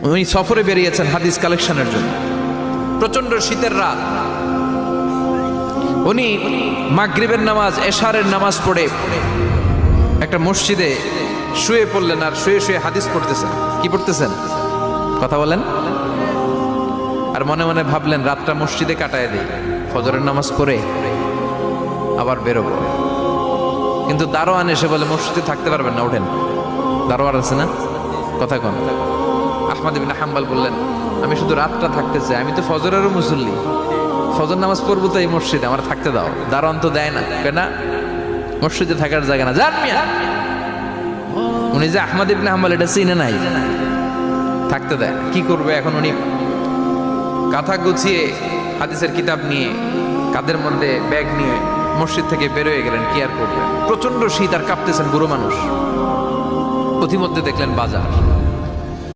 উনি সফরে বেরিয়েছেন হাদিস কালেকশনের জন্য। প্রচন্ড শীতের রাত, উনি মাগরিবের নামাজ, এশারের নামাজ পড়ে একটা মসজিদে শুয়ে পড়লেন, আর শুয়ে শুয়ে হাদিস পড়তেছেন। কি পড়তেছেন? কথা বলেন। আর মনে মনে ভাবলেন রাতটা মসজিদে কাটায় দিই, ফজরের নামাজ পড়ে আবার বেরোবো। কিন্তু দারোয়ান এসে বলে মসজিদে থাকতে পারবেন না, ওঠেন। দারোয়ান আছে না, কথা কন। আহমদ ইবনে হাম্বল বললেন আমি শুধু রাতটা থাকতে চাই, আমি তো ফজরেরও মুসল্লি, ফজর নামাজ পড়বো তো এই মসজিদে, আমার থাকতে দাও। দারোয়ান তো দেয় না, কেনা মসজিদে থাকার জায়গা না, যান মিয়া। উনি যে আহমদ ইবনে হাম্বল এটা চিনে নাই, থাকতে দেয়। কি করবে এখন? উনি কাঁথা গুছিয়ে হাদিসের কিতাব নিয়ে কাঁধের মধ্যে ব্যাগ নিয়ে মসজিদ থেকে বেরোয় গেলেন। কি আর করবেন, প্রচন্ড শীত, আর কাঁপতেছেন বুড়ো মানুষ। পথিমধ্যে দেখলেন বাজার,